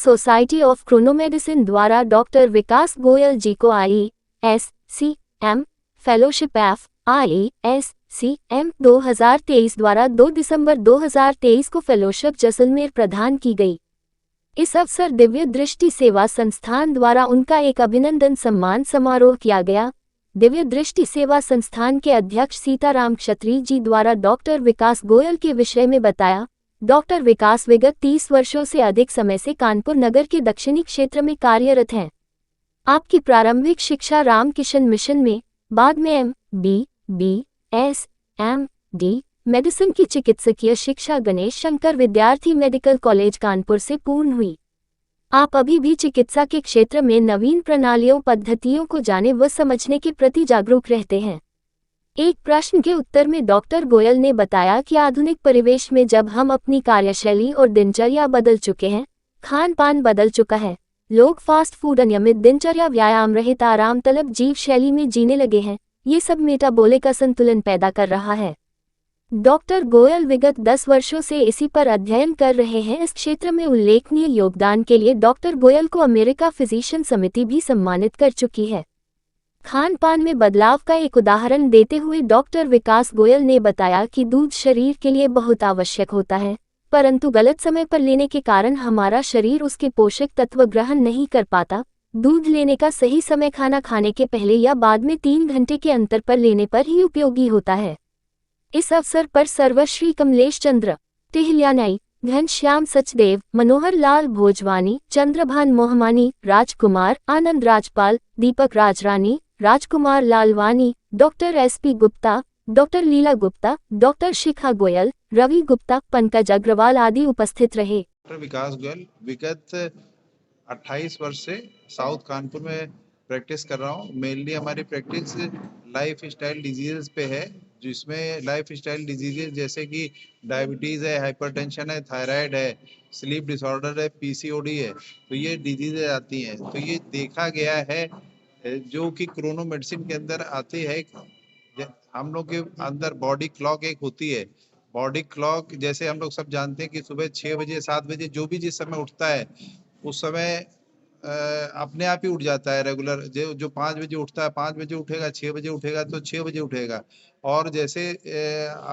Society of क्रोनोमेडिसिन द्वारा doctor विकास गोयल जी को IESCM fellowship IESCM 2023 द्वारा 2 दिसंबर 2023 को फेलोशिप जैसलमेर प्रदान की गई। इस अवसर दिव्य दृष्टि सेवा संस्थान द्वारा उनका एक अभिनंदन सम्मान समारोह किया गया। दिव्य दृष्टि सेवा संस्थान के अध्यक्ष सीताराम क्षत्री जी द्वारा डॉक्टर विकास गोयल के विषय में बताया। डॉक्टर विकास विगत 30 वर्षों से अधिक समय से कानपुर नगर के दक्षिणी क्षेत्र में कार्यरत हैं। आपकी प्रारंभिक शिक्षा रामकिशन मिशन में, बाद में MBBS मेडिसिन की चिकित्सकीय शिक्षा गणेश शंकर विद्यार्थी मेडिकल कॉलेज कानपुर से पूर्ण हुई। आप अभी भी चिकित्सा के क्षेत्र में नवीन प्रणालियों पद्धतियों को जाने व समझने के प्रति जागरूक रहते हैं। एक प्रश्न के उत्तर में डॉक्टर गोयल ने बताया कि आधुनिक परिवेश में जब हम अपनी कार्यशैली और दिनचर्या बदल चुके हैं, खान पान बदल चुका है, लोग फास्ट फूड, अनियमित दिनचर्या, व्यायाम रहित आराम तलब जीव शैली में जीने लगे हैं। ये सब मेटाबॉलिक असंतुलन पैदा कर रहा है। डॉक्टर गोयल विगत 10 वर्षों से इसी पर अध्ययन कर रहे हैं। इस क्षेत्र में उल्लेखनीय योगदान के लिए डॉक्टर गोयल को अमेरिका फिजिशियन समिति भी सम्मानित कर चुकी है। खान पान में बदलाव का एक उदाहरण देते हुए डॉक्टर विकास गोयल ने बताया कि दूध शरीर के लिए बहुत आवश्यक होता है, परंतु गलत समय पर लेने के कारण हमारा शरीर उसके पोषक तत्व ग्रहण नहीं कर पाता। दूध लेने का सही समय खाना खाने के पहले या बाद में 3 घंटे के अंतर पर लेने पर ही उपयोगी होता है। इस अवसर पर Sarvashri Kamlesh Chandra Tihlyanai, Ghanshyam Sachdev, Manohar Lal Bhojwani, Chandrabhan Mohmani, Rajkumar, Anand Rajpal, Deepak Rajrani, Rajkumar Lalwani, doctor SP Gupta, doctor Leela Gupta, doctor Shikha Goyal, Ravi Gupta, Pankaj Agarwal आदि उपस्थित रहे। डॉक्टर विकास गोयल विगत 28 वर्ष से साउथ कानपुर में प्रैक्टिस कर रहा हूँ। मेनली हमारी प्रैक्टिस लाइफ स्टाइल डिजीजेस पे है, जिसमें लाइफ स्टाइल डिजीजेस जैसे कि डायबिटीज़ है, हाइपरटेंशन है, थायराइड है, स्लीप डिसऑर्डर है, PCOD है, तो ये डिजीजेज आती हैं। तो ये देखा गया है जो कि क्रोनो मेडिसिन के अंदर आती है। हम लोग के अंदर बॉडी क्लॉक एक होती है। बॉडी क्लॉक जैसे हम लोग सब जानते हैं कि सुबह 6 बजे 7 बजे जो भी जिस समय उठता है उस समय अपने आप ही उठ जाता है। रेगुलर जो 5 बजे उठता है 5 बजे उठेगा, 6 बजे उठेगा तो 6 बजे उठेगा। और जैसे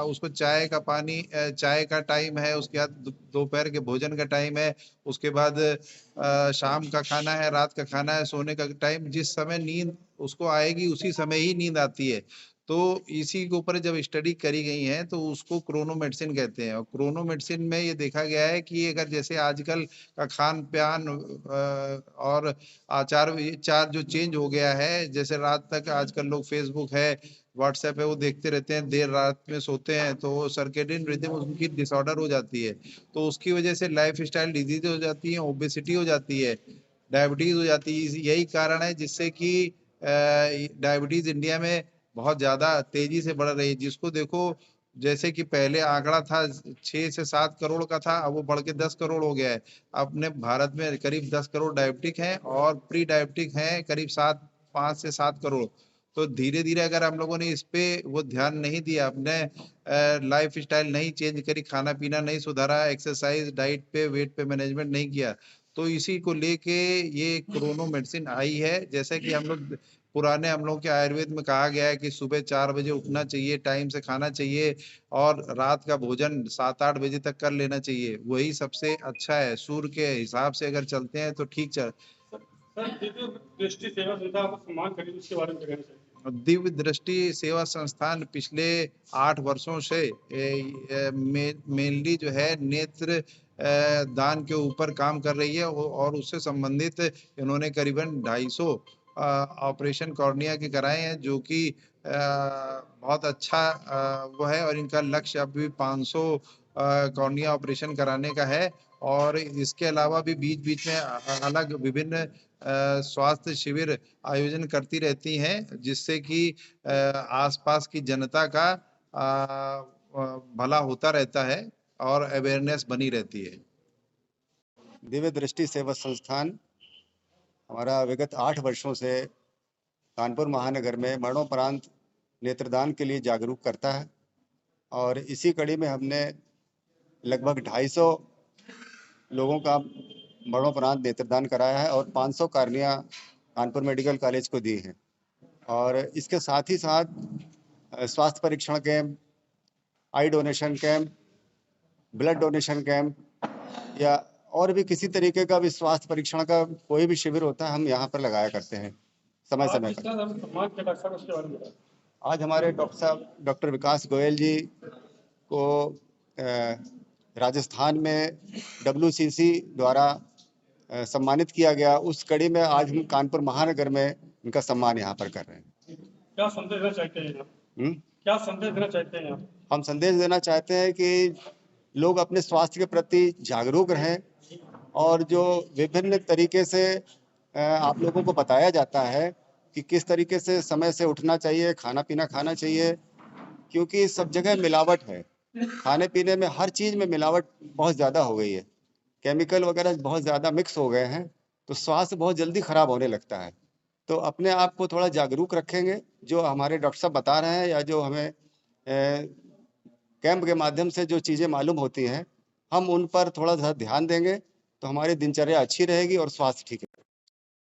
उसको चाय का पानी चाय का टाइम है, उसके बाद दोपहर के भोजन का टाइम है, उसके बाद शाम का खाना है, रात का खाना है, सोने का टाइम, जिस समय नींद उसको आएगी उसी समय ही नींद आती है। तो इसी के ऊपर जब स्टडी करी गई है तो उसको क्रोनो मेडिसिन कहते हैं। और क्रोनो मेडिसिन में ये देखा गया है कि अगर जैसे आजकल का खान पान और आचार विचार जो चेंज हो गया है, जैसे रात तक आजकल लोग फेसबुक है, व्हाट्सएप है, वो देखते रहते हैं, देर रात में सोते हैं, तो सर्केडियन रिदम उनकी डिसऑर्डर हो जाती है। तो उसकी वजह से लाइफ स्टाइल डिजीज हो जाती है, ओबेसिटी हो जाती है, डायबिटीज हो जाती है। यही कारण है जिससे कि डायबिटीज इंडिया में बहुत ज्यादा तेजी से बढ़ रही है। जिसको देखो, जैसे कि पहले आंकड़ा था 6 से 7 करोड़ का था, अब वो बढ़ के 10 करोड़ हो गया है। अपने भारत में करीब 10 करोड़ डायबिटिक हैं और प्री डायबिटिक हैं करीब 5 से 7 करोड़। तो धीरे धीरे अगर हम लोगों ने इस पे वो ध्यान नहीं दिया, अपने लाइफ स्टाइल नहीं चेंज करी, खाना पीना नहीं सुधारा, एक्सरसाइज, डाइट पे, वेट पे मैनेजमेंट नहीं किया, तो इसी को लेके ये क्रोनो मेडिसिन आई है। जैसे कि हम लोग पुराने हम लोग के आयुर्वेद में कहा गया है कि सुबह 4 बजे उठना चाहिए, टाइम से खाना चाहिए और रात का भोजन 7-8 बजे तक कर लेना चाहिए। वही सबसे अच्छा है। सूर्य के हिसाब से अगर चलते हैं तो ठीक चल। दिव्य दृष्टि सेवा संस्था को सम्मान करें, इसके बारे में कहना चाहिए। दिव्य दृष्टि सेवा संस्थान पिछले 8 वर्षों से मेनली जो है नेत्र दान के ऊपर काम कर रही है और उससे संबंधित इन्होंने करीबन 250 ऑपरेशन कॉर्निया के कराए हैं, जो कि बहुत अच्छा वो है। और इनका लक्ष्य अभी 500 कॉर्निया ऑपरेशन कराने का है। और इसके अलावा भी बीच बीच में अलग विभिन्न स्वास्थ्य शिविर आयोजन करती रहती हैं, जिससे कि आसपास की जनता का भला होता रहता है और अवेयरनेस बनी रहती है। दिव्य दृष्टि सेवा संस्थान हमारा विगत 8 वर्षों से कानपुर महानगर में मरणोपरांत नेत्रदान के लिए जागरूक करता है। और इसी कड़ी में हमने लगभग 250 लोगों का मरणोपरांत नेत्रदान कराया है और 500 कार्निया कानपुर मेडिकल कॉलेज को दी है। और इसके साथ ही साथ स्वास्थ्य परीक्षण कैंप, आई donation camp, blood donation camp या और भी किसी तरीके का भी स्वास्थ्य परीक्षण का कोई भी शिविर होता है हम यहाँ पर लगाया करते हैं समय आज समय जिस पर। तरह हम सम्मान किया डॉक्टर साहब, उसके बारे में बताएं। आज हमारे डॉक्टर साहब डॉक्टर विकास गोयल जी को राजस्थान में WCC द्वारा सम्मानित किया गया। उस कड़ी में आज हम कानपुर महानगर में इनका सम्मान यहाँ पर कर रहे हैं। क्या संदेश देना चाहते हैं आप? क्या संदेश देना चाहते हैं आप? हम संदेश देना चाहते हैं कि लोग अपने स्वास्थ्य के प्रति जागरूक रहें और जो विभिन्न तरीके से आप लोगों को बताया जाता है कि किस तरीके से समय से उठना चाहिए, खाना पीना खाना चाहिए, क्योंकि सब जगह मिलावट है। खाने पीने में हर चीज़ में मिलावट बहुत ज़्यादा हो गई है, केमिकल वगैरह बहुत ज़्यादा मिक्स हो गए हैं, तो स्वास्थ्य बहुत जल्दी खराब होने लगता है। तो अपने आप को थोड़ा जागरूक रखेंगे, जो हमारे डॉक्टर साहब बता रहे हैं या जो हमें कैंप के माध्यम से जो चीज़ें मालूम होती हैं, हम उन पर थोड़ा सा ध्यान देंगे तो हमारी दिनचर्या अच्छी रहेगी और स्वास्थ्य ठीक है।